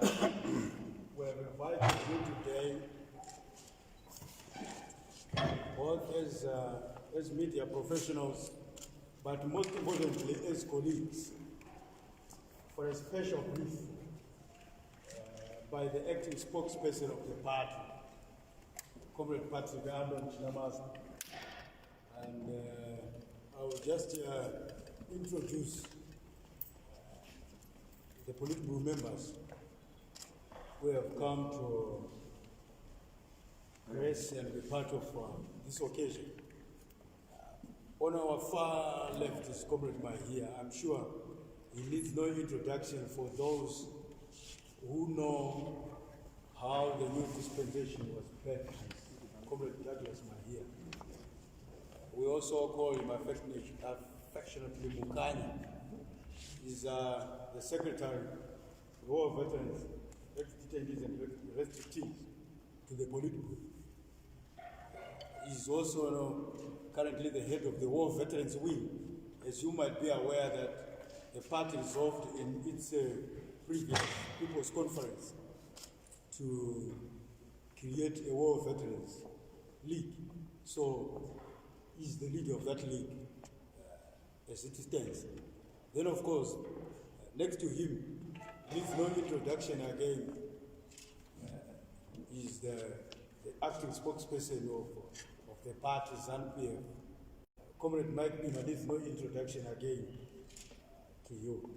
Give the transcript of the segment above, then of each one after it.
We have invited you today, both as media professionals, but most importantly as colleagues, for a special brief by the acting spokesperson of the party, Comrade Patrick Andon Chinamasa. And I will just introduce the political members who have come to grace and be part of this occasion. On our far left is Comrade Mahia. I'm sure he needs no introduction for those who know how the new dispensation was birthed. Comrade Douglas Mahia. We also call him affectionately Mukanya. He's the Secretary of War Veterans, ex-detainees and restrictees to the Politburo. He's also currently the head of the War Veterans Wing. As you might be aware that the party resolved in its previous People's Conference to create a War Veterans League. So he's the leader of that league as it stands. Then of course, next to him, needs no introduction again, is the acting spokesperson of the party, ZANU-PF. Comrade Mike Bima needs no introduction again to you.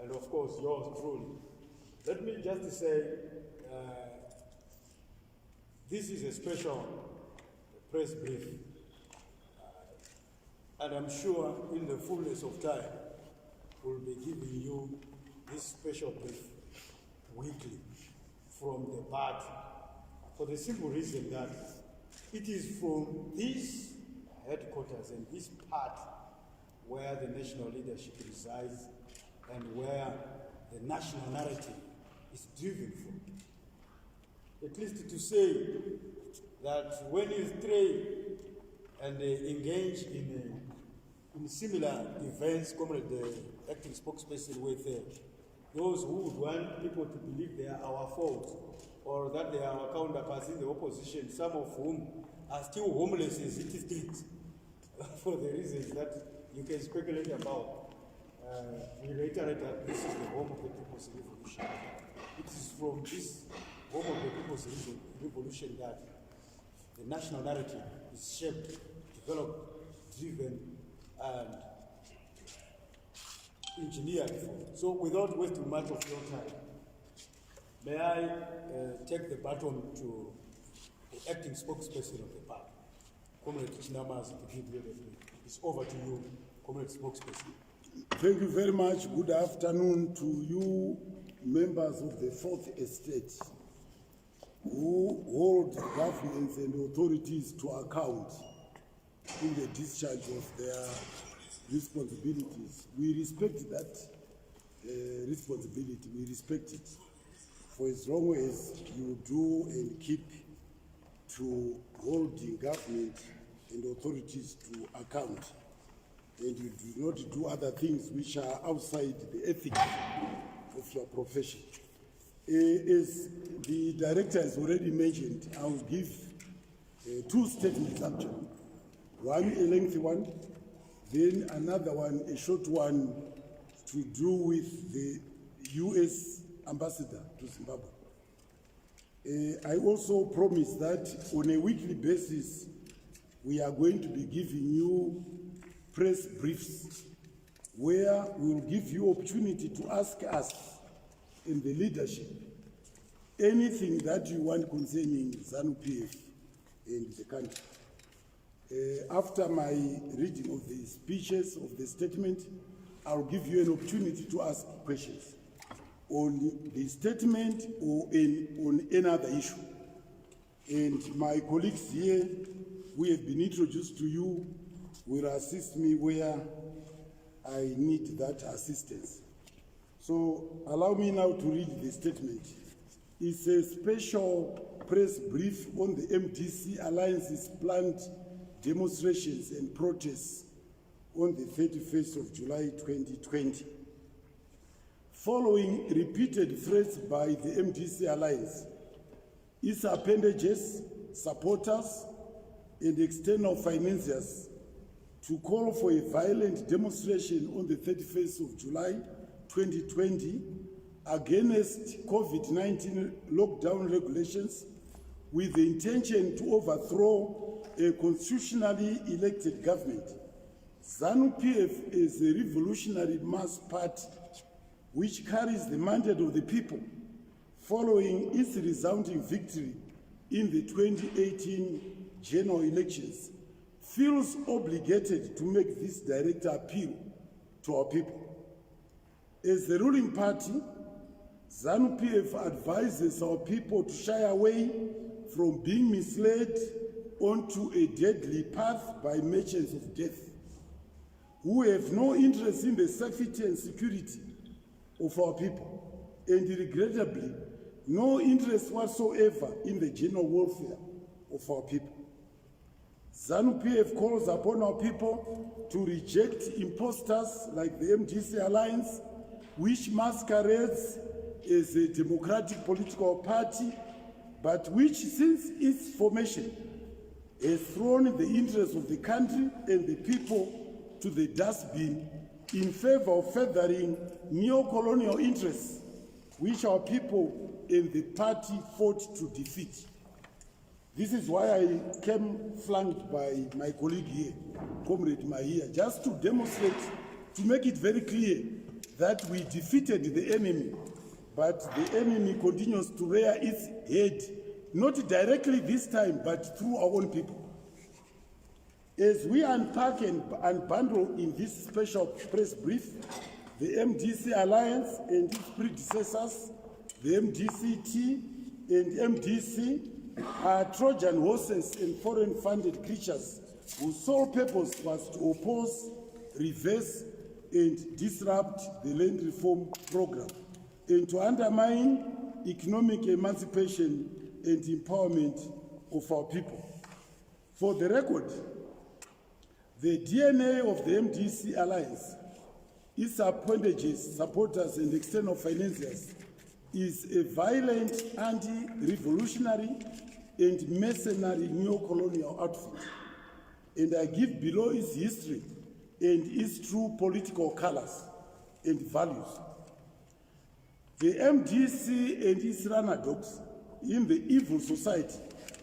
And of course, yours truly. Let me just say, this is a special press brief. And I'm sure in the fullness of time, we'll be giving you this special brief weekly from the party for the simple reason that it is from this headquarters and this party where the national leadership resides and where the national narrative is driven from. At least to say that when you stray and engage in similar events, Comrade the acting spokesperson with those who would want people to believe they are our fault or that they are our counterparts in the opposition, some of whom are still homeless as it stands for the reasons that you can speculate about. We reiterate that this is the home of the People's Revolution. It is from this home of the People's Revolution that the national narrative is shaped, developed, driven, and engineered for. So without wasting much of your time, may I take the baton to the acting spokesperson of the party, Comrade Chinamasa, to give you the floor. It's over to you, Comrade spokesperson. Thank you very much. Good afternoon to you, members of the Fourth Estate, who hold governments and authorities to account in the discharge of their responsibilities. We respect that responsibility. We respect it for as long as you do and keep to holding government and authorities to account, and you do not do other things which are outside the ethics of your profession. As the director has already mentioned, I will give two statements actually. One a lengthy one, then another one, a short one, to do with the U.S. ambassador to Zimbabwe. I also promise that on a weekly basis, we are going to be giving you press briefs where we will give you opportunity to ask us in the leadership anything that you want concerning ZANU-PF and the country. After my reading of the speeches, of the statement, I will give you an opportunity to ask questions on the statement or on another issue. And my colleagues here, who have been introduced to you, will assist me where I need that assistance. So allow me now to read the statement. It's a special press brief on the MDC Alliance's planned demonstrations and protests on the 31st of July 2020. following repeated threats by the MDC Alliance, its appendages, supporters, and external financiers to call for a violent demonstration on the 31st of July 2020 against COVID-19 lockdown regulations with the intention to overthrow a constitutionally elected government. ZANU-PF is a revolutionary mass party which carries the mandate of the people following its resounding victory in the 2018 general elections, feels obligated to make this direct appeal to our people. As the ruling party, ZANU-PF advises our people to shy away from being misled onto a deadly path by merchants of death, who have no interest in the safety and security of our people, and regrettably, no interest whatsoever in the general welfare of our people. ZANU-PF calls upon our people to reject imposters like the MDC Alliance, which masquerades as a democratic political party, but which, since its formation, has thrown the interests of the country and the people to the dustbin in favor of furthering neo-colonial interests, which our people and the party fought to defeat. This is why I came flanked by my colleague here, Comrade Mahia, just to demonstrate, to make it very clear that we defeated the enemy, but the enemy continues to rear its head, not directly this time, but through our own people. As we unpack and unbundle in this special press brief, the MDC Alliance and its predecessors, the MDCT and MDC, are Trojan horses and foreign-funded creatures whose sole purpose was to oppose, reverse, and disrupt the land reform program, and to undermine economic emancipation and empowerment of our people. For the record, the DNA of the MDC Alliance, its appendages, supporters, and external financiers is a violent, anti-revolutionary, and mercenary neo-colonial outfit. And I give below its history and its true political colors and values. The MDC and its runner-dogs in the evil society.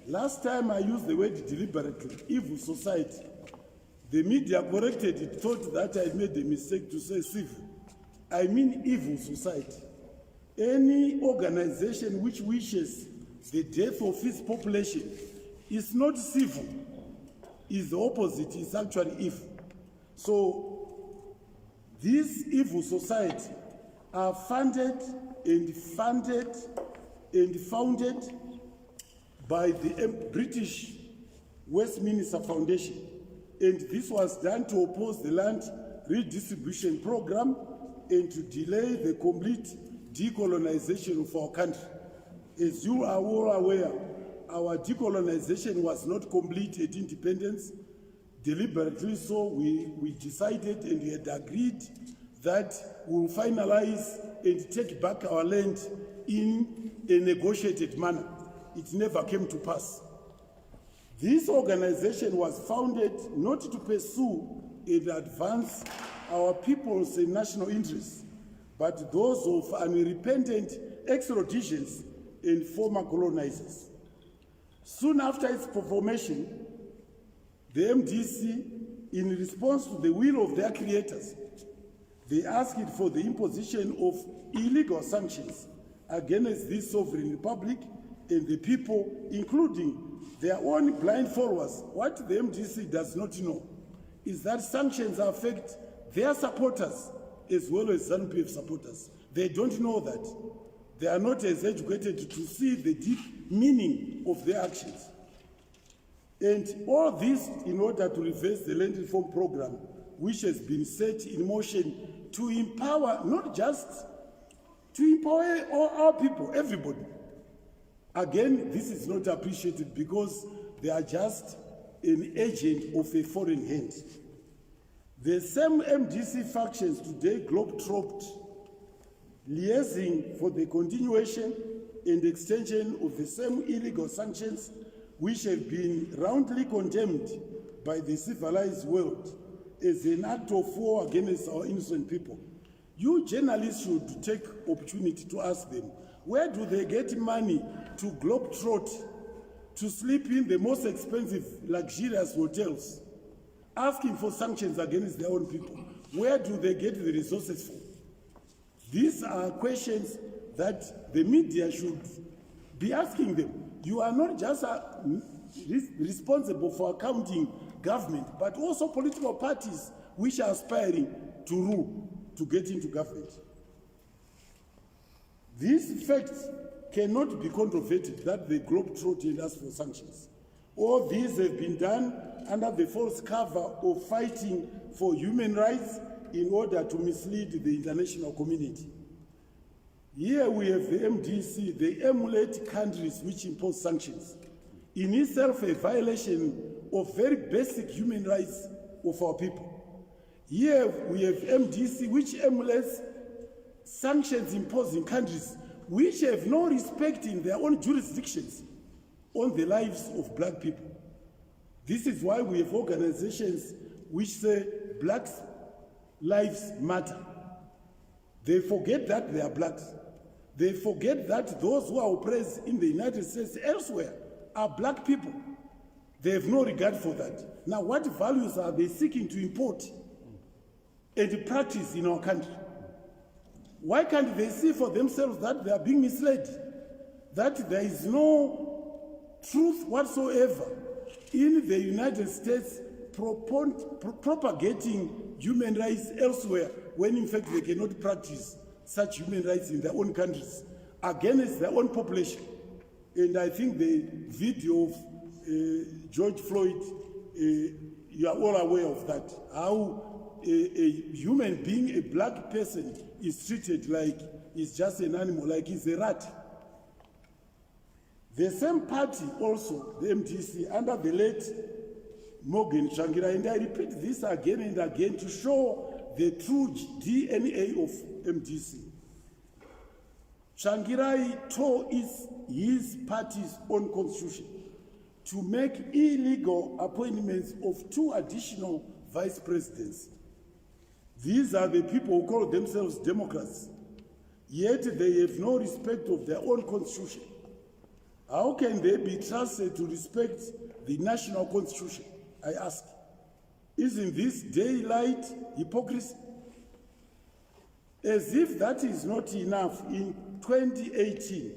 Last time I used the word deliberately, evil society. The media corrected it, thought that I made a mistake to say civil. I mean evil society. Any organization which wishes the death of its population is not civil, is the opposite, is actually evil. So these evil society are founded by the British Westminster Foundation. And this was done to oppose the land redistribution program and to delay the complete decolonization of our country. As you are all aware, our decolonization was not complete at independence. Deliberately so, we decided and we had agreed that we will finalize and take back our land in a negotiated manner. It never came to pass. This organization was founded not to pursue and advance our people's national interests, but those of unrepentant ex-Rhodesians and former colonizers. Soon after its formation, the MDC, in response to the will of their creators, they asked for the imposition of illegal sanctions against this sovereign republic and the people, including their own blind followers. What the MDC does not know is that sanctions affect their supporters as well as ZANU-PF supporters. They don't know that. They are not as educated to see the deep meaning of their actions. And all this in order to reverse the land reform program, which has been set in motion to empower, not just to empower all our people, everybody. Again, this is not appreciated because they are just an agent of a foreign hand. The same MDC factions today globe-trotted liaising for the continuation and extension of the same illegal sanctions which have been roundly condemned by the civilized world as an act of war against our innocent people. You journalists should take opportunity to ask them, where do they get money to globetrot, to sleep in the most expensive, luxurious hotels, asking for sanctions against their own people? Where do they get the resources for? These are questions that the media should be asking them. You are not just responsible for accounting government, but also political parties which are aspiring to rule, to get into government. These facts cannot be controverted that the globetrotting us for sanctions. All these have been done under the false cover of fighting for human rights in order to mislead the international community. Here we have the MDC, they emulate countries which impose sanctions, in itself a violation of very basic human rights of our people. Here we have MDC which emulates sanctions imposed in countries which have no respect in their own jurisdictions on the lives of black people. This is why we have organizations which say Black Lives Matter. They forget that they are blacks. They forget that those who are oppressed in the United States elsewhere are black people. They have no regard for that. Now, what values are they seeking to import and practice in our country? Why can't they see for themselves that they are being misled? That there is no truth whatsoever in the United States propagating human rights elsewhere, when in fact they cannot practice such human rights in their own countries against their own population. And I think the video of George Floyd, you are all aware of that, how a human being, a black person, is treated like he's just an animal, like he's a rat. The same party also, the MDC, under the late Morgan Tsvangirai, and I repeat this again and again to show the true DNA of MDC. Tsvangirai tore his party's own constitution to make illegal appointments of 2 additional vice presidents. These are the people who call themselves Democrats, yet they have no respect of their own constitution. How can they be trusted to respect the national constitution, I ask? Isn't this daylight hypocrisy? As if that is not enough, in 2018,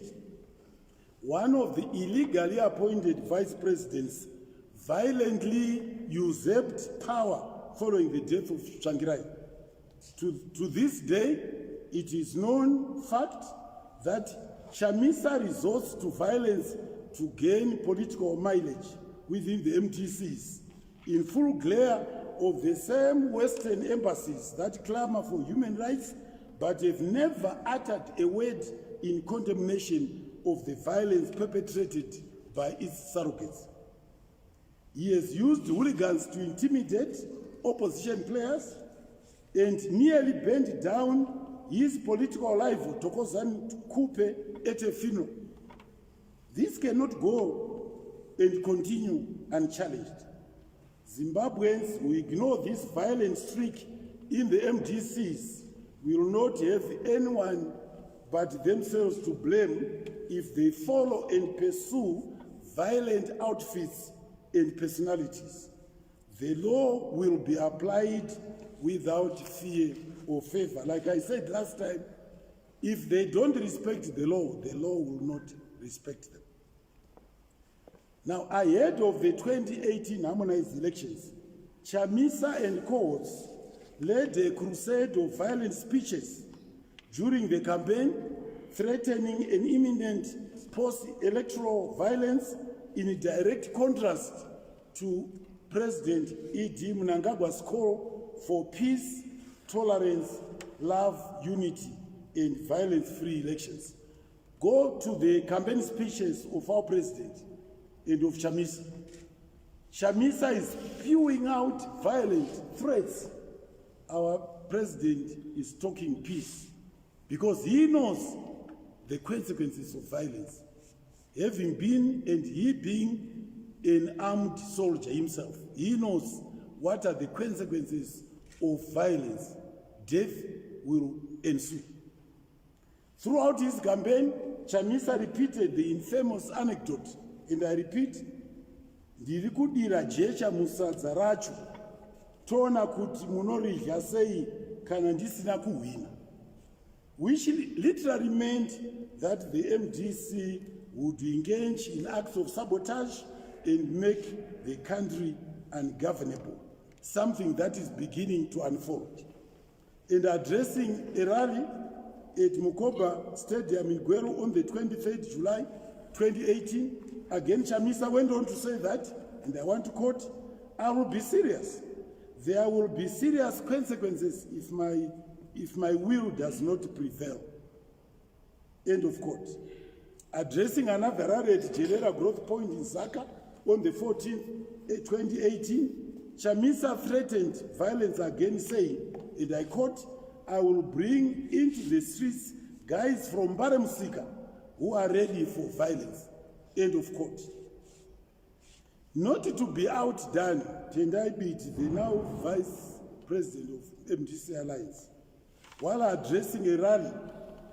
one of the illegally appointed vice presidents violently usurped power following the death of Tsvangirai. To this day, it is known fact that Chamisa resorts to violence to gain political mileage within the MDCs, in full glare of the same Western embassies that clamor for human rights but have never uttered a word in condemnation of the violence perpetrated by its surrogates. He has used hooligans to intimidate opposition players and nearly burned down his political rival, Thokozani Kupe, at a funeral. This cannot go and continue unchallenged. Zimbabweans who ignore this violent streak in the MDCs will not have anyone but themselves to blame if they follow and pursue violent outfits and personalities. The law will be applied without fear or favor. Like I said last time, if they don't respect the law will not respect them. Now, ahead of the 2018 harmonized elections, Chamisa and cohorts led a crusade of violent speeches during the campaign, threatening an imminent post-electoral violence in direct contrast to President E.D. Mnangagwa's call for peace, tolerance, love, unity, and violence-free elections. Go to the campaign speeches of our president and of Chamisa. Chamisa is spewing out violent threats. Our president is talking peace because he knows the consequences of violence, having been and he being an armed soldier himself. He knows what are the consequences of violence. Death will ensue. Throughout his campaign, Chamisa repeated the infamous anecdote, and I repeat, ndiri kudira jecha musadza racho toona kuti munoridya sei kana ndisina kuhwina, which literally meant that the MDC would engage in acts of sabotage and make the country ungovernable, something that is beginning to unfold. And addressing a rally at Mukoba Stadium in Gweru on the 23rd July 2018, again Chamisa went on to say that, and I want to quote, "I will be serious. There will be serious consequences if my will does not prevail." End of quote. Addressing another rally at Jerera Growth Point in Zaka on the 14th, 2018, Chamisa threatened violence again, saying, and I quote, "I will bring into the streets guys from Baramsika who are ready for violence." End of quote. Not to be outdone, Tendai Biti, the now Vice President of MDC Alliance, while addressing a rally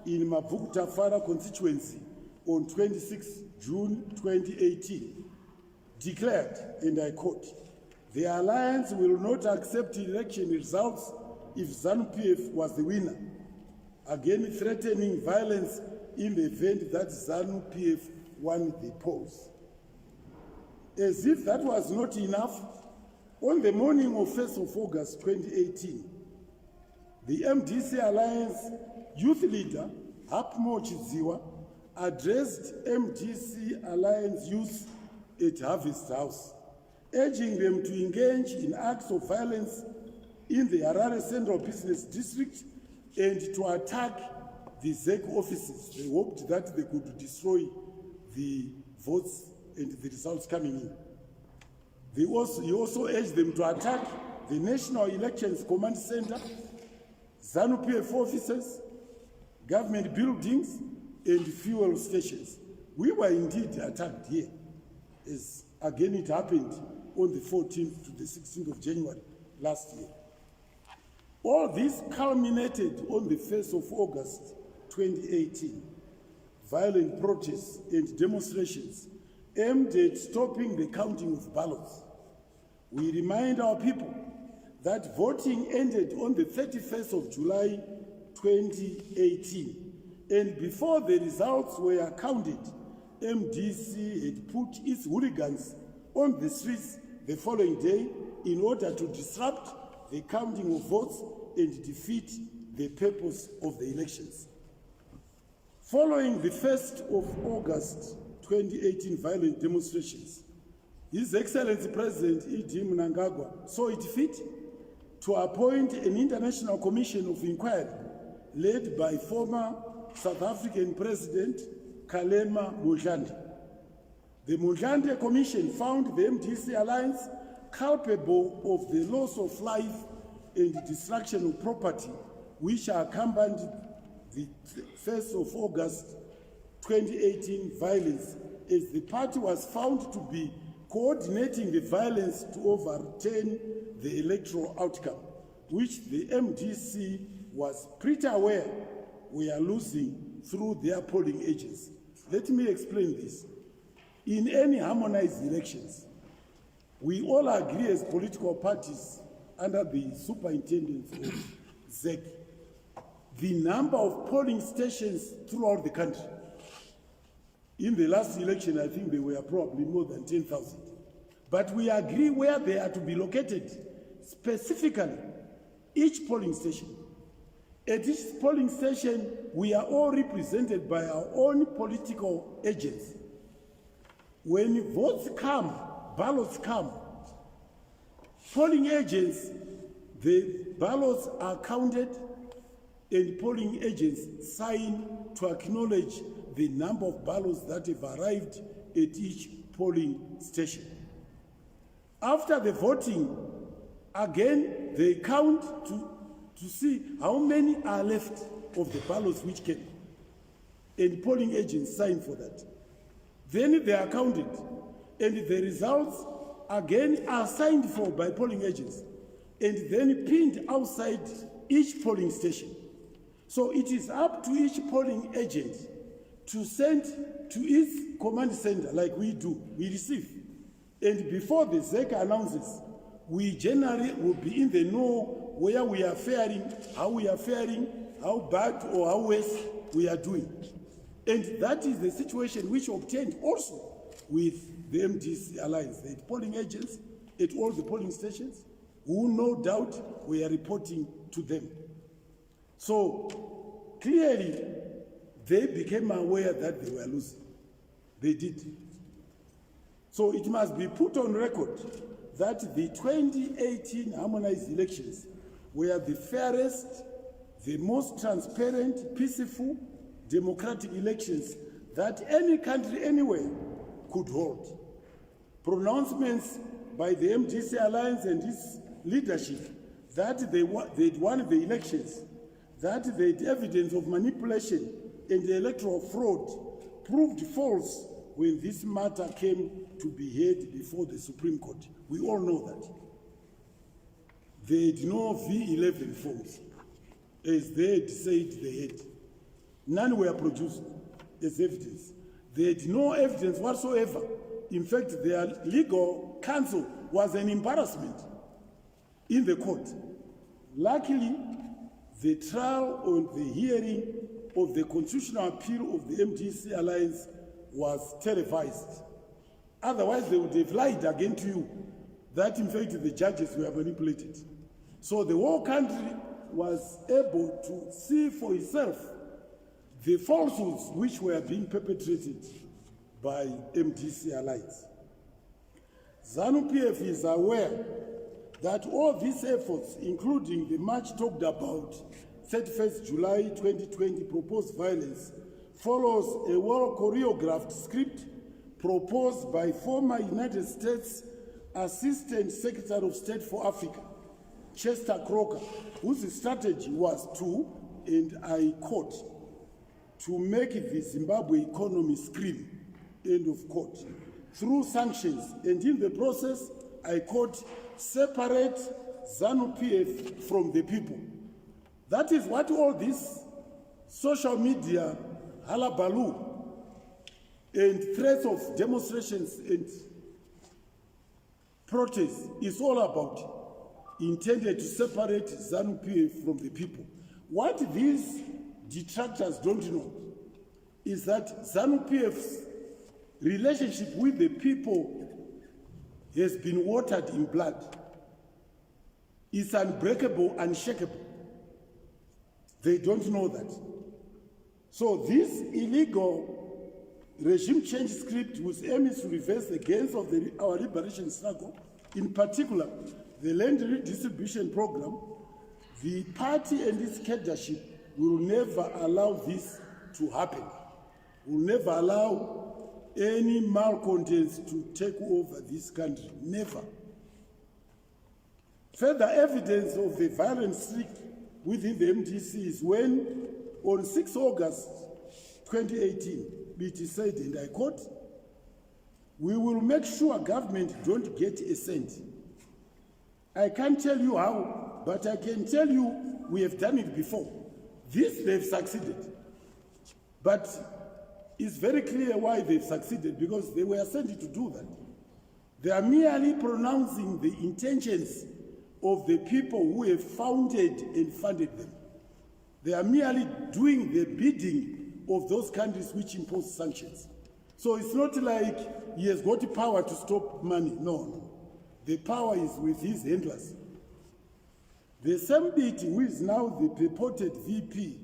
in Mavuku Tafara constituency on 26 June 2018, declared, and I quote, "The Alliance will not accept election results if ZANU-PF was the winner," again threatening violence in the event that ZANU-PF won the polls. As if that was not enough, on the morning of 1st of August 2018, the MDC Alliance youth leader, Hapmo Chidziwa, addressed MDC Alliance youth at Harvest House, urging them to engage in acts of violence in the Harare Central Business District and to attack the ZEC offices. They hoped that they could destroy the votes and the results coming in. He also urged them to attack the National Elections Command Center, ZANU-PF offices, government buildings, and fuel stations. We were indeed attacked here, as again it happened on the 14th to the 16th of January last year. All this culminated on the 1st of August 2018. Violent protests and demonstrations aimed at stopping the counting of ballots. We remind our people that voting ended on the 31st of July 2018, and before the results were counted, MDC had put its hooligans on the streets the following day in order to disrupt the counting of votes and defeat the purpose of the elections. Following the 1st of August 2018 violent demonstrations, His Excellency President E.D. Mnangagwa saw it fit to appoint an international commission of inquiry led by former South African President Kgalema Motlanthe. The Motlanthe Commission found the MDC Alliance culpable of the loss of life and destruction of property, which accompanied the 1st of August 2018 violence, as the party was found to be coordinating the violence to overturn the electoral outcome, which the MDC was pretty aware we are losing through their polling agents. Let me explain this. In any harmonized elections, we all agree as political parties under the superintendence of ZEC, the number of polling stations throughout the country. In the last election, I think there were probably more than 10,000. But we agree where they are to be located, specifically each polling station. At each polling station, we are all represented by our own political agents. When votes come, ballots come, polling agents, the ballots are counted and polling agents sign to acknowledge the number of ballots that have arrived at each polling station. After the voting, again, they count to see how many are left of the ballots which came, and polling agents signed for that. Then they are counted, and the results again are signed for by polling agents, and then pinned outside each polling station. So it is up to each polling agent to send to its command center, like we do, we receive. And before the ZEC announces, we generally will be in the know where we are faring, how bad or how worse we are doing. And that is the situation which obtained also with the MDC Alliance. The polling agents at all the polling stations, who no doubt we are reporting to them. So clearly, they became aware that they were losing. They did. So it must be put on record that the 2018 harmonized elections were the fairest, the most transparent, peaceful, democratic elections that any country anywhere could hold. Pronouncements by the MDC Alliance and its leadership that they'd won the elections, that they'd evidence of manipulation and electoral fraud proved false when this matter came to be heard before the Supreme Court. We all know that. They had no V11 forms, as they had said they had. None were produced as evidence. They had no evidence whatsoever. In fact, their legal counsel was an embarrassment in the court. Luckily, the trial on the hearing of the constitutional appeal of the MDC Alliance was televised. Otherwise, they would have lied again to you that, in fact, the judges were manipulated. So the whole country was able to see for itself the falsehoods which were being perpetrated by MDC Alliance. ZANU-PF is aware that all these efforts, including the much talked about 31st July 2020 proposed violence, follows a well-choreographed script proposed by former United States Assistant Secretary of State for Africa, Chester Croker, whose strategy was to, and I quote, to make the Zimbabwe economy scream, end of quote, through sanctions, and in the process, I quote, separate ZANU-PF from the people. That is what all this social media hullabaloo and threats of demonstrations and protests is all about, intended to separate ZANU-PF from the people. What these detractors don't know is that ZANU-PF's relationship with the people has been watered in blood. It's unbreakable, unshakable. They don't know that. So this illegal regime change script whose aim is to reverse the gains of our liberation struggle, in particular the land redistribution program, the party and its cadreship will never allow this to happen. Will never allow any malcontents to take over this country. Never. Further evidence of the violent streak within the MDC is when, on 6 August 2018, it is said, and I quote, "We will make sure government don't get a cent." I can't tell you how, but I can tell you we have done it before. This they've succeeded. But it's very clear why they've succeeded, because they were sent to do that. They are merely pronouncing the intentions of the people who have founded and funded them. They are merely doing the bidding of those countries which impose sanctions. So it's not like he has got power to stop money. No. The power is with his handlers. The same bit who is now the purported VP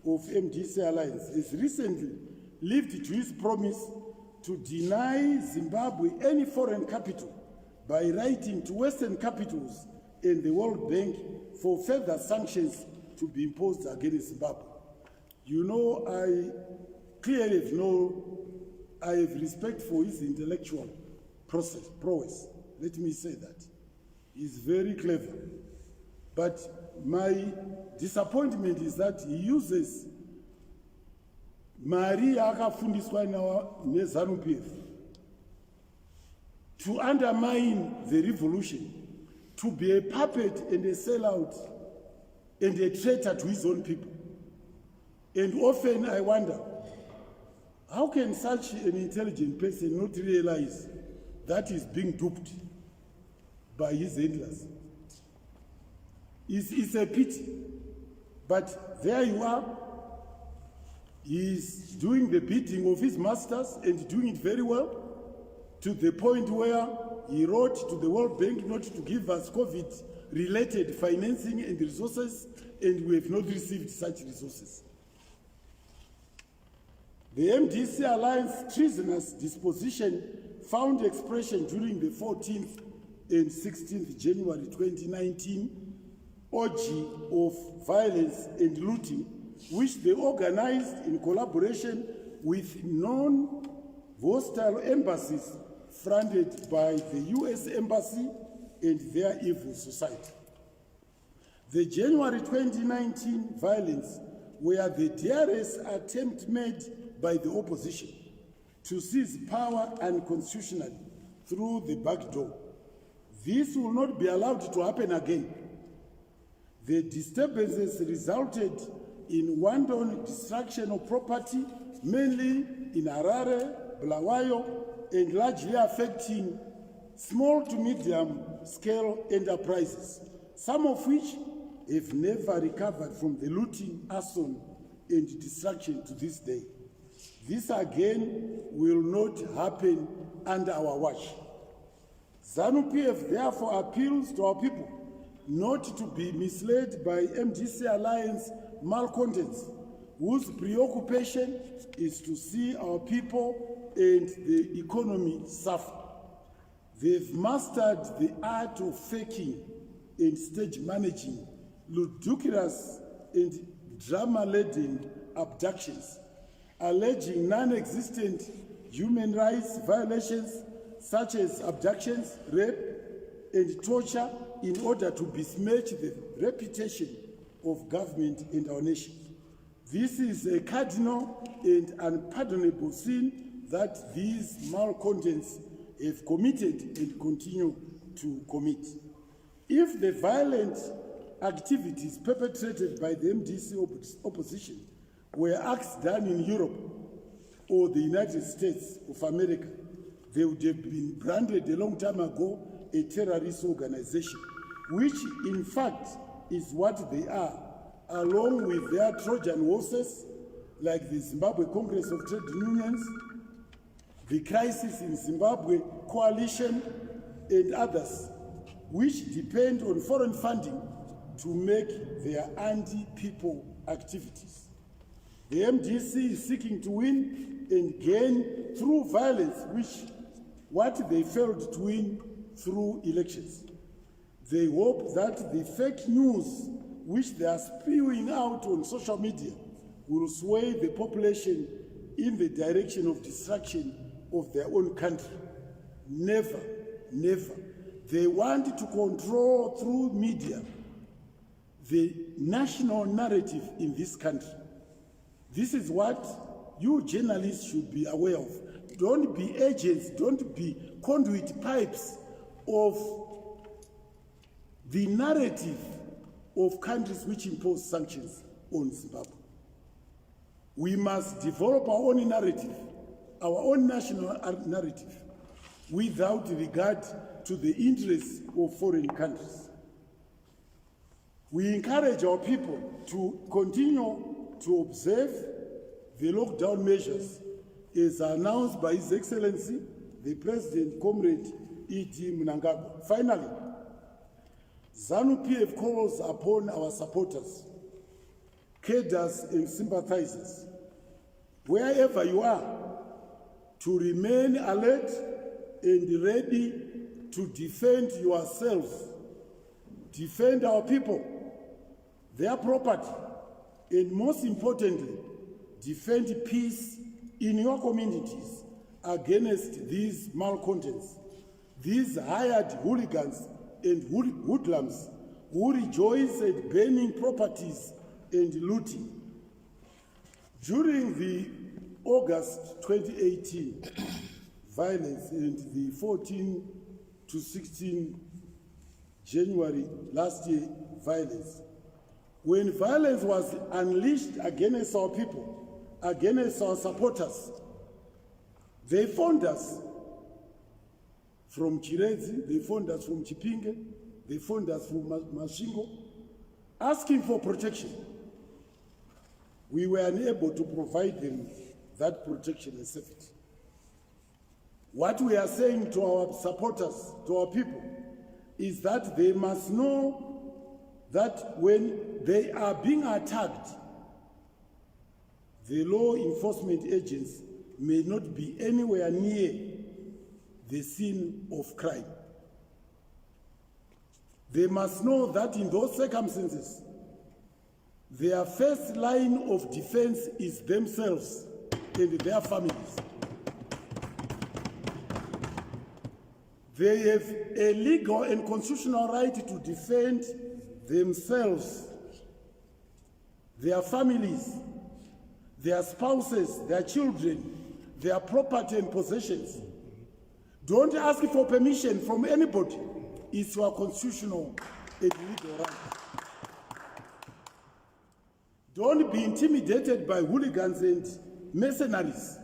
of MDC Alliance has recently lived to his promise to deny Zimbabwe any foreign capital by writing to Western capitals and the World Bank for further sanctions to be imposed against Zimbabwe. You know, I clearly I have respect for his intellectual prowess. Let me say that. He's very clever. But my disappointment is that he uses Mari akafundiswa neZANU-PF to undermine the revolution, to be a puppet and a sellout and a traitor to his own people. And often I wonder, how can such an intelligent person not realize that he's being duped by his handlers? It's a pity. But there you are. He's doing the bidding of his masters and doing it very well, to the point where he wrote to the World Bank not to give us COVID-related financing and resources, and we have not received such resources. The MDC Alliance treasonous disposition found expression during the 14th and 16th January 2019 orgy of violence and looting, which they organized in collaboration with non-hostile embassies fronted by the US Embassy and their evil society. The January 2019 violence were the dearest attempt made by the opposition to seize power unconstitutionally through the back door. This will not be allowed to happen again. The disturbances resulted in wanton destruction of property, mainly in Harare, Bulawayo, and largely affecting small to medium scale enterprises, some of which have never recovered from the looting, arson, and destruction to this day. This again will not happen under our watch. ZANU-PF therefore appeals to our people not to be misled by MDC Alliance malcontents, whose preoccupation is to see our people and the economy suffer. They've mastered the art of faking and stage managing ludicrous and drama-laden abductions, alleging non-existent human rights violations such as abductions, rape, and torture in order to besmirch the reputation of government in our nation. This is a cardinal and unpardonable sin that these malcontents have committed and continue to commit. If the violent activities perpetrated by the MDC opposition were acts done in Europe or the United States of America, they would have been branded a long time ago a terrorist organization, which in fact is what they are, along with their Trojan horses like the Zimbabwe Congress of Trade Unions, the Crisis in Zimbabwe Coalition, and others, which depend on foreign funding to make their anti-people activities. The MDC is seeking to win and gain through violence, what they failed to win through elections. They hope that the fake news which they are spewing out on social media will sway the population in the direction of destruction of their own country. Never, never. They want to control through media the national narrative in this country. This is what you journalists should be aware of. Don't be agents, don't be conduit pipes of the narrative of countries which impose sanctions on Zimbabwe. We must develop our own narrative, our own national narrative, without regard to the interests of foreign countries. We encourage our people to continue to observe the lockdown measures as announced by His Excellency, the President, Comrade E.D. Mnangagwa. Finally, ZANU-PF calls upon our supporters, cadres and sympathizers, wherever you are, to remain alert and ready to defend yourselves, defend our people, their property, and most importantly, defend peace in your communities against these malcontents, these hired hooligans and hoodlums who rejoice at burning properties and looting. During the August 2018 violence and the 14 to 16 January last year violence, when violence was unleashed against our people, against our supporters, they found us from Chirezi, they found us from Chipinge, they found us from Mashingo, asking for protection. We were unable to provide them that protection and safety. What we are saying to our supporters, to our people, is that they must know that when they are being attacked, the law enforcement agents may not be anywhere near the scene of crime. They must know that in those circumstances, their first line of defense is themselves and their families. They have a legal and constitutional right to defend themselves, their families, their spouses, their children, their property and possessions. Don't ask for permission from anybody. It's your constitutional and legal right. Don't be intimidated by hooligans and mercenaries.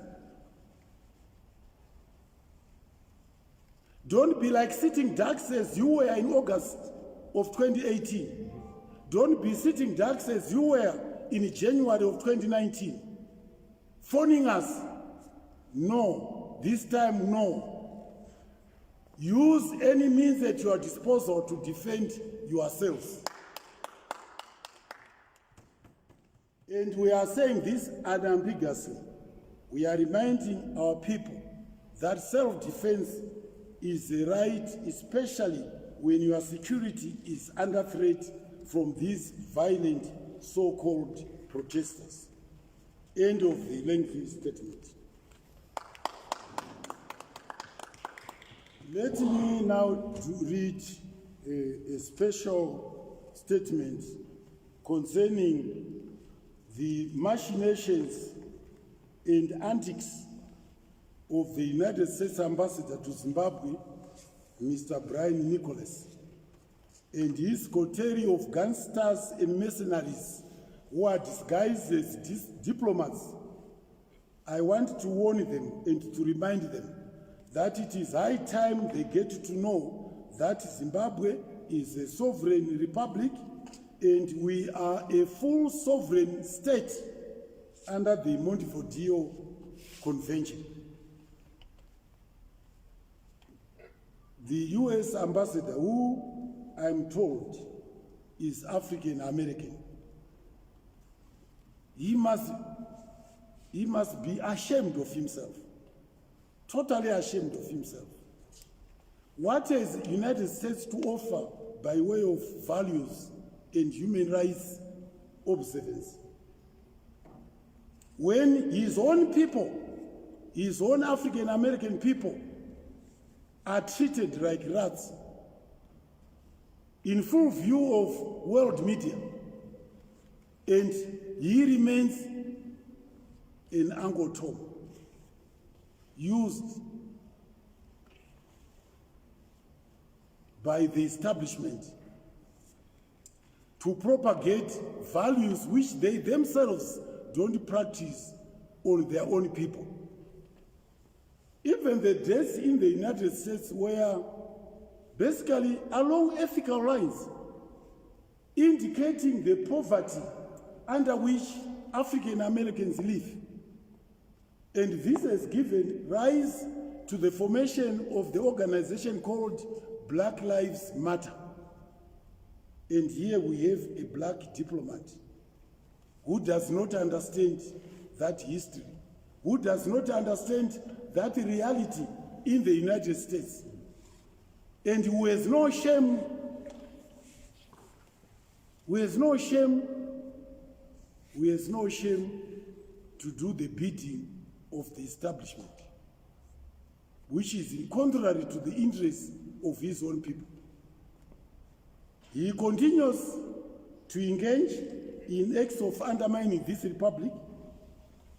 Don't be like sitting ducks as you were in August of 2018. Don't be sitting ducks as you were in January of 2019. Phoning us. No. This time, no. Use any means at your disposal to defend yourselves. And we are saying this unambiguously. We are reminding our people that self-defense is a right, especially when your security is under threat from these violent so-called protesters. End of the lengthy statement. Let me now read a special statement concerning the machinations and antics of the United States Ambassador to Zimbabwe, Mr. Brian Nicholas, and his coterie of gangsters and mercenaries who are disguised as diplomats. I want to warn them and to remind them that it is high time they get to know that Zimbabwe is a sovereign republic and we are a full sovereign state under the Montevideo Convention. The US ambassador, who I'm told is African American, he must be ashamed of himself, totally ashamed of himself. What has the United States to offer by way of values and human rights observance? When his own people, his own African American people, are treated like rats in full view of world media, and he remains an Uncle Tom, used by the establishment to propagate values which they themselves don't practice on their own people. Even the deaths in the United States were basically along ethical lines, indicating the poverty under which African Americans live. And this has given rise to the formation of the organization called Black Lives Matter. And here we have a black diplomat who does not understand that history, who does not understand that reality in the United States, and who has no shame, to do the bidding of the establishment, which is contrary to the interests of his own people. He continues to engage in acts of undermining this republic,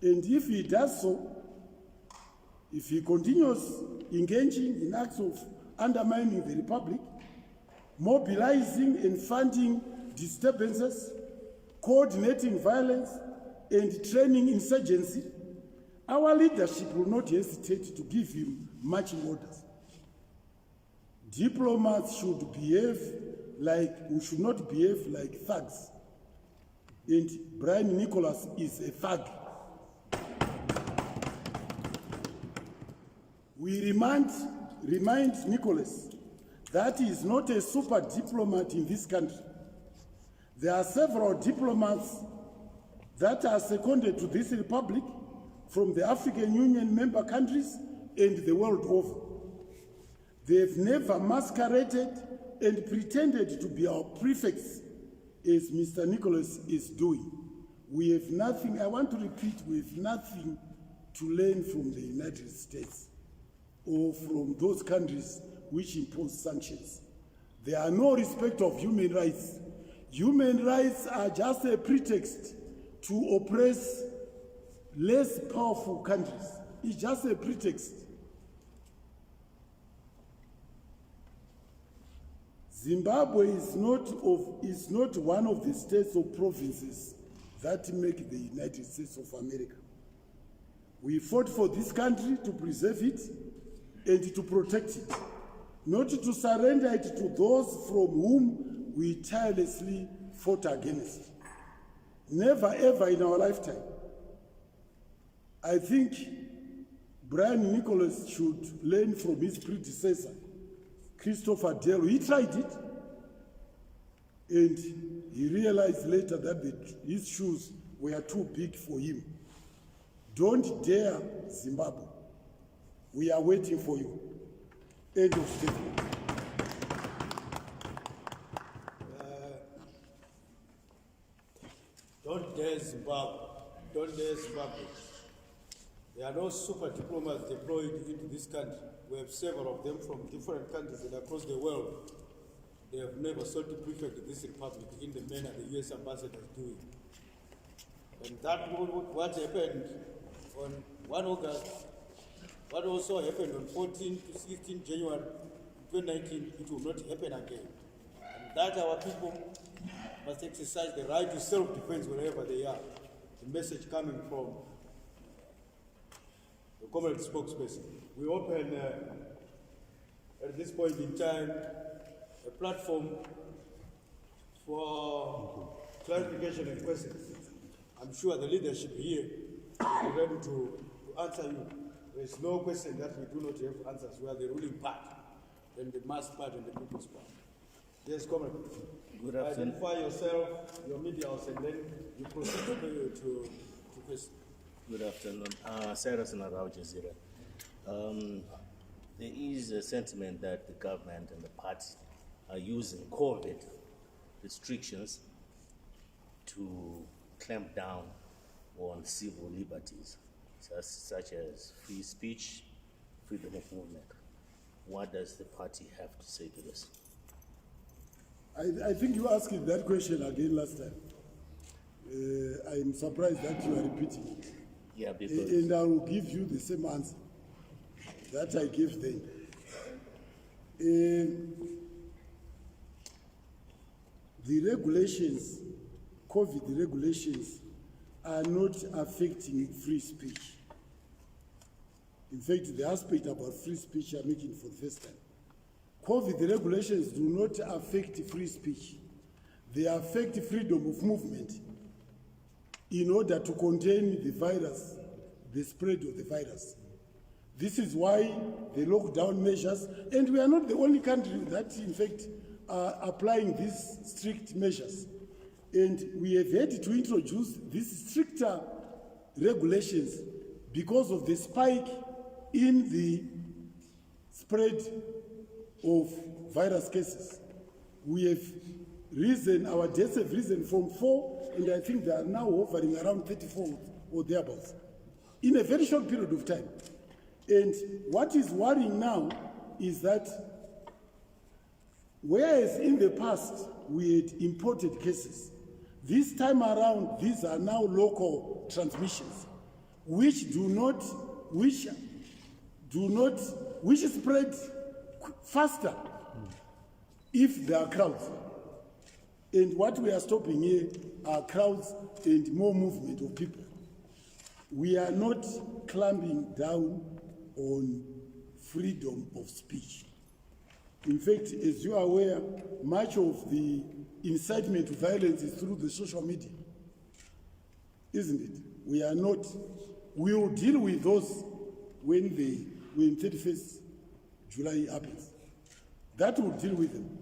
and if he does so, if he continues engaging in acts of undermining the republic, mobilizing and funding disturbances, coordinating violence, and training insurgency, our leadership will not hesitate to give him marching orders. Diplomats should not behave like thugs. And Brian Nicholas is a thug. We remind Nicholas that he is not a super diplomat in this country. There are several diplomats that are seconded to this republic from the African Union member countries and the world over. They have never masqueraded and pretended to be our prefects, as Mr. Nicholas is doing. We have nothing, I want to repeat, we have nothing to learn from the United States or from those countries which impose sanctions. There are no respect of human rights. Human rights are just a pretext to oppress less powerful countries. It's just a pretext. Zimbabwe is not one of the states or provinces that make the United States of America. We fought for this country to preserve it and to protect it, not to surrender it to those from whom we tirelessly fought against. Never ever in our lifetime. I think Brian Nicholas should learn from his predecessor, Christopher Delo. He tried it, and he realized later that his shoes were too big for him. Don't dare Zimbabwe. We are waiting for you. End of statement. Don't dare Zimbabwe. Don't dare Zimbabwe. There are no super diplomats deployed into this country. We have several of them from different countries and across the world. They have never sought to prefect this republic in the manner the US ambassador is doing. And that what happened on 1 August, what also happened on 14 to 16 January 2019, it will not happen again. And that our people must exercise the right to self-defense wherever they are. The message coming from the community spokesperson. We open, at this point in time, a platform for clarification and questions. I'm sure the leadership here is ready to answer you. There's no question that we do not have answers. We are the ruling part, and the mass part, and the people's part. Yes, Comrade. Good afternoon. Identify yourself, your media house, and then you proceed to question. Good afternoon. Cyrus Narao Jazeera. There is a sentiment that the government and the party are using COVID restrictions to clamp down on civil liberties, such as free speech, freedom of movement. What does the party have to say to this? I think you asked that question again last time. I'm surprised that you are repeating it. Yeah, because And I will give you the same answer that I gave then. The regulations, COVID regulations, are not affecting free speech. In fact, the aspect about free speech I'm making for the first time. COVID regulations do not affect free speech. They affect freedom of movement in order to contain the virus, the spread of the virus. This is why the lockdown measures, and we are not the only country that in fact are applying these strict measures. And we have had to introduce these stricter regulations because of the spike in the spread of virus cases. We have risen, our deaths have risen from 4, and I think they are now hovering around 34 or thereabouts in a very short period of time. And what is worrying now is that whereas in the past we had imported cases. This time around, these are now local transmissions, which spread faster if there are crowds. And what we are stopping here are crowds and more movement of people. We are not clamping down on freedom of speech. In fact, as you are aware, much of the incitement to violence is through the social media, isn't it? We will deal with those when 31st July happens. That will deal with them.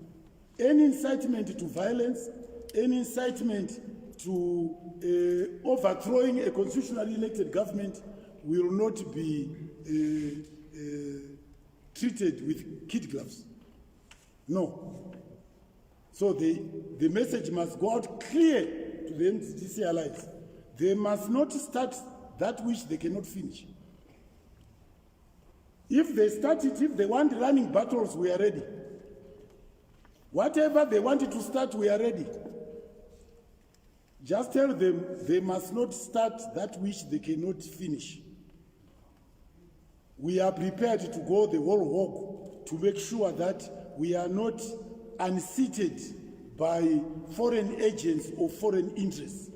Any incitement to violence, any incitement to overthrowing a constitutionally elected government will not be treated with kid gloves. No. So the message must go out clear to the MDC allies. They must not start that which they cannot finish. If they start it, if they want running battles, we are ready. Whatever they wanted to start, we are ready. Just tell them they must not start that which they cannot finish. We are prepared to go the whole walk to make sure that we are not unseated by foreign agents or foreign interests.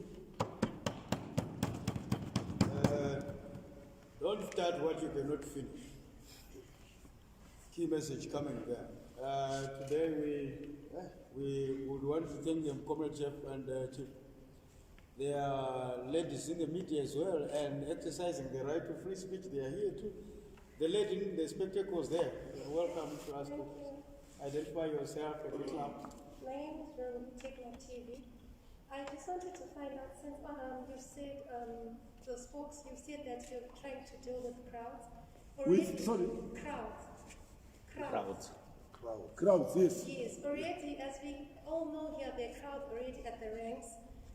Don't start what you cannot finish. Key message coming there. Today we would want to thank them, Comrade Chef and Chief. They are ladies in the media as well and exercising the right to free speech. They are here too. The lady in the spectacles there. Welcome to us. Identify yourself and your club. My name is from Techno TV. I just wanted to find out, since you said you said that you're trying to deal with crowds. Crowds, yes. Yes, already, as we all know here, there are crowds already at the ranks.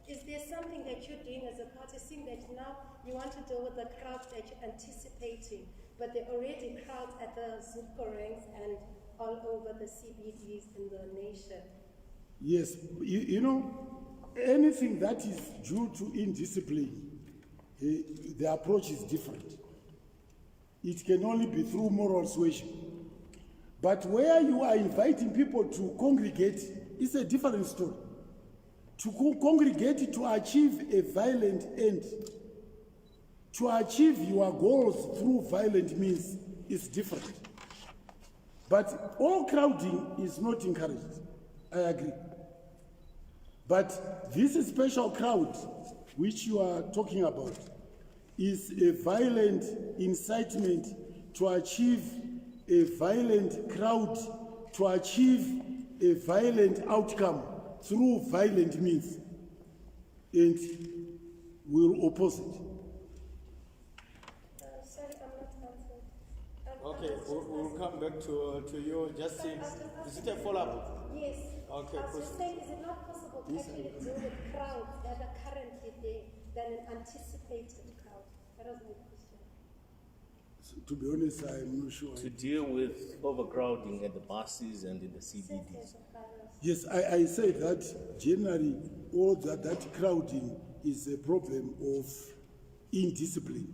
Is there something that you're doing as a party, seeing that now you want to deal with the crowds that you're anticipating, but there are already crowds at the ZUPCO ranks and all over the CBDs in the nation? Yes, you know, anything that is due to indiscipline, the approach is different. It can only be through moral suasion. But where you are inviting people to congregate, it's a different story. To congregate to achieve a violent end, to achieve your goals through violent means is different. But all crowding is not encouraged, I agree. But this special crowd which you are talking about is a violent incitement to achieve a violent crowd, to achieve a violent outcome through violent means, and we will oppose it. Sorry, I'm not answering. Okay, we'll come back to you. Just see, is it a follow-up? Yes. Okay, I was just saying, is it not possible to actually deal with crowds that are currently there than an anticipated crowd? That was my question. So, to be honest, I'm not sure. To deal with overcrowding at the buses and in the CBDs. Yes, I say that generally all that crowding is a problem of indiscipline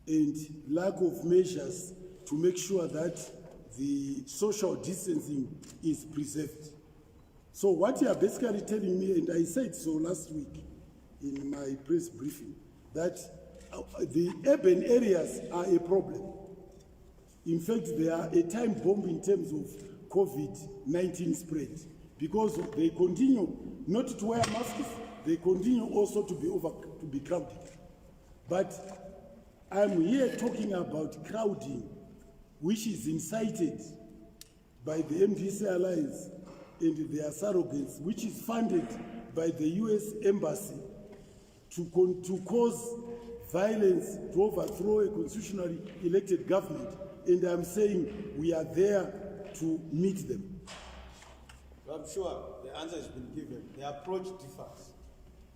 and lack of measures to make sure that the social distancing is preserved. So what you are basically telling me, and I said so last week in my press briefing, that the urban areas are a problem. In fact, they are a time bomb in terms of COVID-19 spread, because they continue not to wear masks, they continue also to be crowded. But I'm here talking about crowding, which is incited by the MDC Alliance and their surrogates, which is funded by the US Embassy to cause violence, to overthrow a constitutionally elected government. And I'm saying we are there to meet them. Well, I'm sure the answer has been given. The approach differs.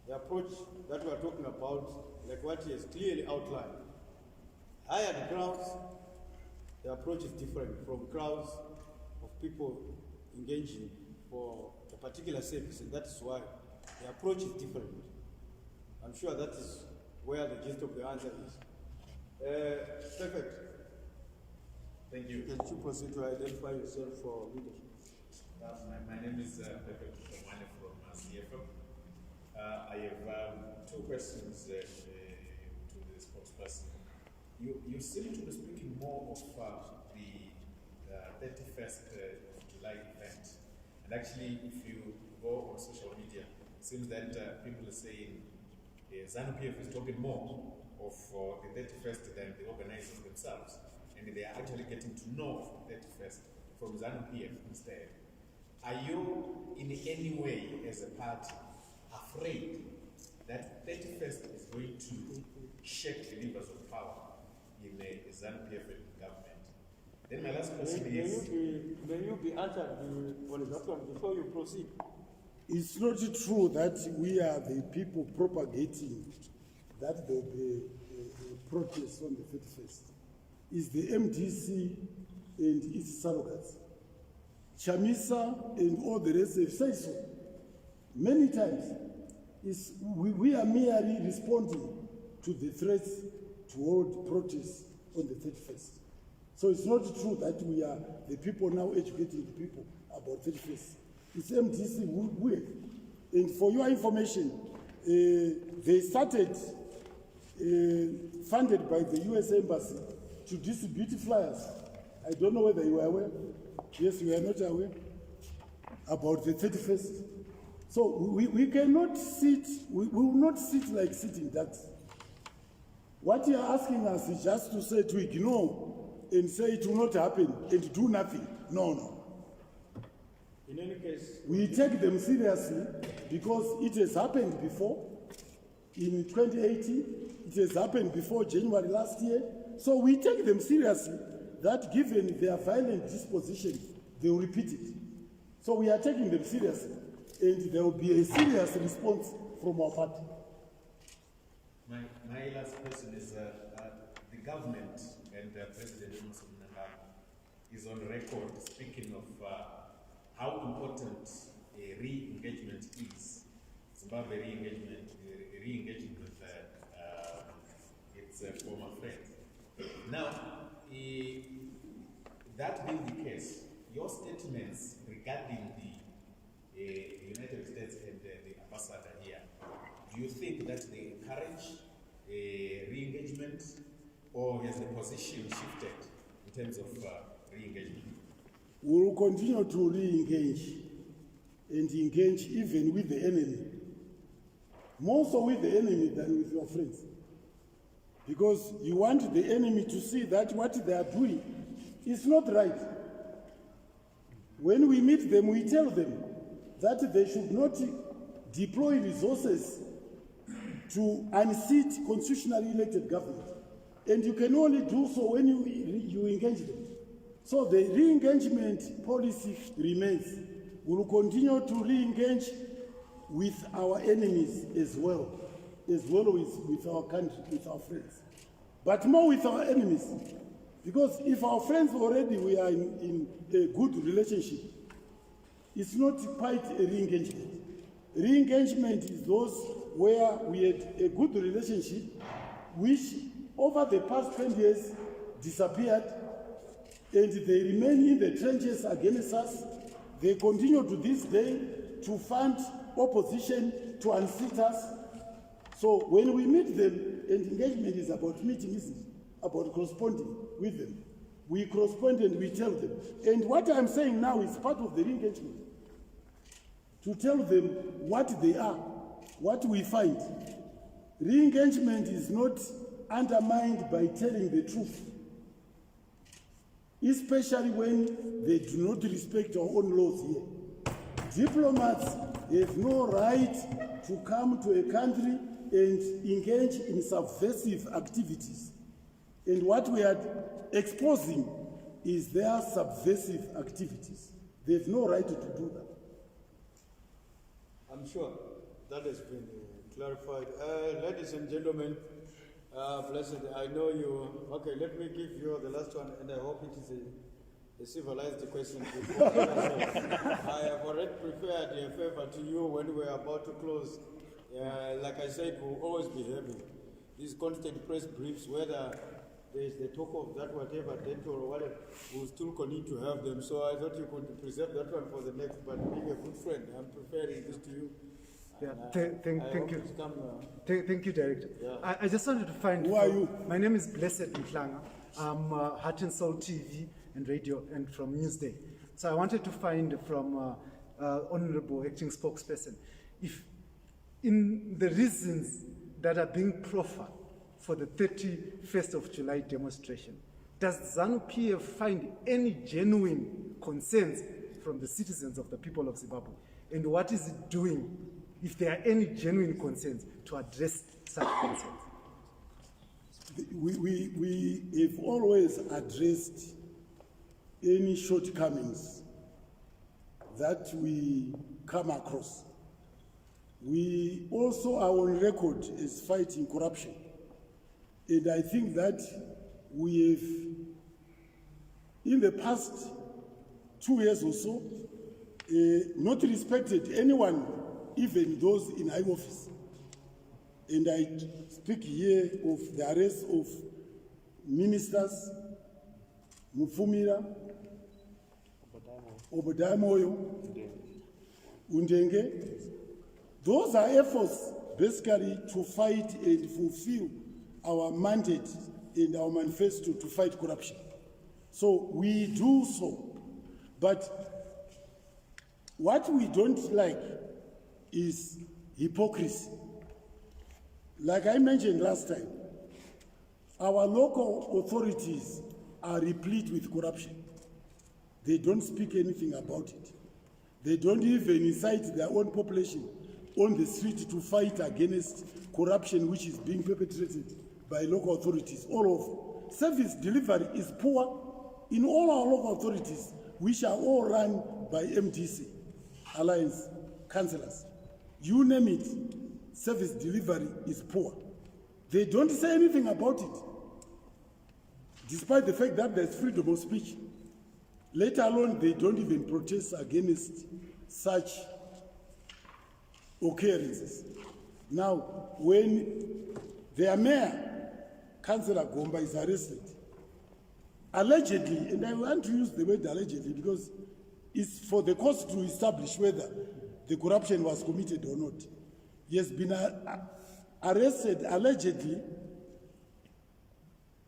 The approach that we are talking about, like what he has clearly outlined, higher crowds, the approach is different from crowds of people engaging for the particular service, and that is why the approach is different. I'm sure that is where the gist of the answer is. Perfect. Thank you. Can you proceed to identify yourself for leadership? My name is Pepe Kushomane from CFM. I have two questions to the spokesperson. You seem to be speaking more of the 31st of July event. And actually, if you go on social media, it seems that people are saying ZANU-PF is talking more of the 31st than the organizers themselves. And they are actually getting to know the 31st from ZANU-PF instead. Are you in any way, as a party, afraid that 31st is going to shake the levers of power in the ZANU-PF government? Then my last question is... May you be answered on that one before you proceed? It's not true that we are the people propagating that there will be a protest on the 31st. It's the MDC and its surrogates. Chamisa and all the rest have said so many times. We are merely responding to the threats to hold protests on the 31st. So it's not true that we are the people now educating the people about 31st. It's MDC who have. And for your information, they started, funded by the US Embassy, to distribute flyers. I don't know whether you are aware. Yes, you are not aware about the 31st. So we cannot sit, we will not sit like sitting ducks. What you are asking us is just to say, to ignore and say it will not happen and do nothing. No. In any case, we take them seriously because it has happened before. In 2018, it has happened before January last year. So we take them seriously that given their violent disposition, they will repeat it. So we are taking them seriously and there will be a serious response from our party. My last question is the government and President Emerson Mnangagwa is on record speaking of how important a re-engagement is. Zimbabwe re-engaging with its former friends. Now, that being the case, your statements regarding the United States and the ambassador here, do you think that they encourage re-engagement, or has the position shifted in terms of re-engagement? We will continue to re-engage and engage even with the enemy. More so with the enemy than with your friends. Because you want the enemy to see that what they are doing is not right. When we meet them, we tell them that they should not deploy resources to unseat constitutionally elected government. And you can only do so when you engage them. So the re-engagement policy remains. We will continue to re-engage with our enemies as well with our country, with our friends. But more with our enemies. Because if our friends already we are in a good relationship, it's not quite a re-engagement. Re-engagement is those where we had a good relationship, which over the past 20 years disappeared, and they remain in the trenches against us. They continue to this day to fund opposition, to unseat us. So when we meet them, and engagement is about meeting, isn't it? About corresponding with them. We correspond and we tell them. And what I'm saying now is part of the re-engagement. To tell them what they are, what we find. Re-engagement is not undermined by telling the truth. Especially when they do not respect our own laws here. Diplomats have no right to come to a country and engage in subversive activities. And what we are exposing is their subversive activities. They have no right to do that. I'm sure that has been clarified. Ladies and gentlemen, blessed, I know you. Okay, let me give you the last one, and I hope it is a civilized question before. I have already prepared a favor to you when we are about to close. Like I said, we'll always be having these constant press briefs, whether there is the talk of that whatever date or whatever, we'll still continue to have them. So I thought you could preserve that one for the next, but being a good friend, I'm preparing this to you. Yeah, And thank you. it's come, Thank you, Director. Yeah. I just wanted to find. Who are you? My name is Blessed Mklanga. I'm Heart and Soul TV and Radio and from Newsday. So I wanted to find from Honorable Acting Spokesperson if in the reasons that are being proffered for the 31st of July demonstration, does ZANU-PF find any genuine concerns from the citizens of the people of Zimbabwe? And what is it doing, if there are any genuine concerns, to address such concerns? We have always addressed any shortcomings that we come across. We also are on record as fighting corruption. And I think that we have, in the past 2 years or so, not respected anyone, even those in high office. And I speak here of the arrest of ministers, Mufumira, Obadiah Moyo, Undenge. Those are efforts basically to fight and fulfill our mandate in our manifesto to fight corruption. So we do so. But what we don't like is hypocrisy. Like I mentioned last time, our local authorities are replete with corruption. They don't speak anything about it. They don't even incite their own population on the street to fight against corruption which is being perpetrated by local authorities all over. Service delivery is poor in all our local authorities, which are all run by MDC, Alliance, councillors. You name it, service delivery is poor. They don't say anything about it, despite the fact that there's freedom of speech. Let alone they don't even protest against such occurrences. Now, when their mayor, Councillor Gomba, is arrested, allegedly, and I want to use the word allegedly because it's for the court to establish whether the corruption was committed or not. He has been arrested allegedly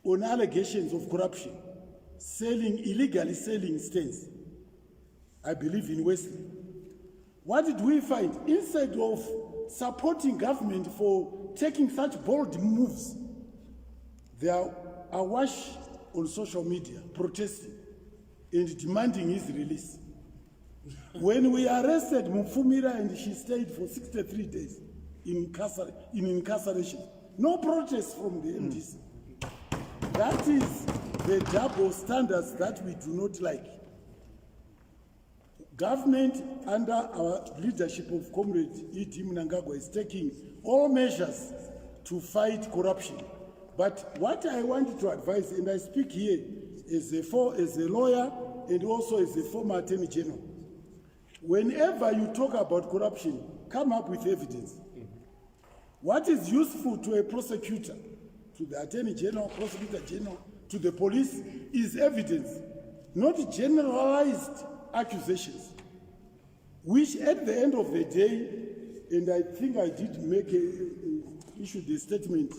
on allegations of corruption, illegally selling stains, I believe in Wesley. What did we find? Instead of supporting government for taking such bold moves, they are awash on social media, protesting and demanding his release. When we arrested Mufumira and she stayed for 63 days in incarceration, no protest from the MDC. That is the double standards that we do not like. Government under our leadership of Comrade E.D. Mnangagwa is taking all measures to fight corruption. But what I wanted to advise, and I speak here as a lawyer and also as a former Attorney General, whenever you talk about corruption, come up with evidence. What is useful to a prosecutor, to the Attorney General, Prosecutor General, to the police, is evidence, not generalized accusations, which at the end of the day, and I think I did issued a statement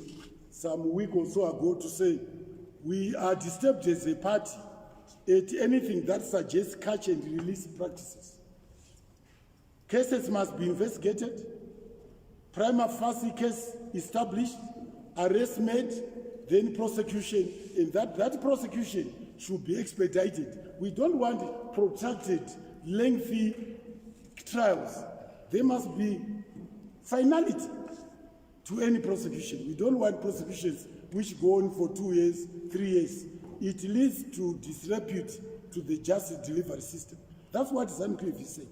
some week or so ago to say, we are disturbed as a party at anything that suggests catch and release practices. Cases must be investigated, prima facie case established, arrest made, then prosecution, and that prosecution should be expedited. We don't want protracted, lengthy trials. There must be finality to any prosecution. We don't want prosecutions which go on for 2 years, 3 years. It leads to disrepute to the justice delivery system. That's what ZANU-PF is saying.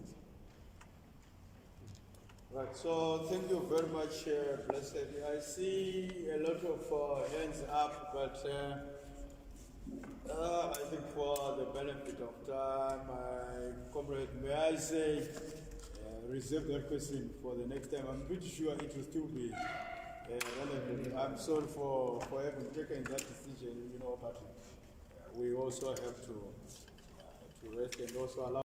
Right, so thank you very much, Blessed. I see a lot of hands up, but I think for the benefit of of time. Comrade, may I say, reserve that question for the next time. I'm pretty sure it will still be relevant. I'm sorry for having taken that decision, but we also have to rest and also allow